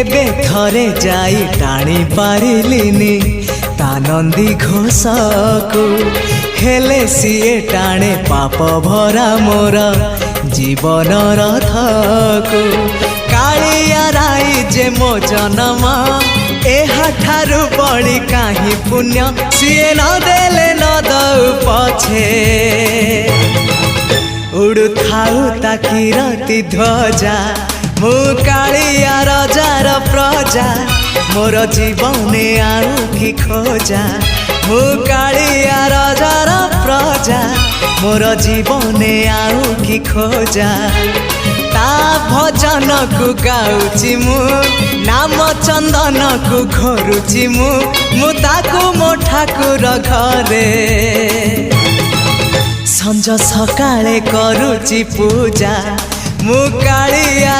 केबे थरे जाई टाणी पारिलिनी ता नंदी घोष को हेले सीए टाणे पाप भरा मोर जीवन रथ को कालिया राई जे मो जन्म एहाठारु बड़ी काहि पुण्य सीए न देले न दउ पछे उड़ु थाउ ताकि रति ध्वजा मु कालिया रजार प्रजा मोर जीवने आउ कि खोजा मु कालिया रजार प्रजा मोर जीवने आउ कि खोजा ता भजन को गाउची मु नाम चंदन को घोरुची मु ताकू मो ठाकुर घरे संज सकाळे करूची पूजा मु कालिया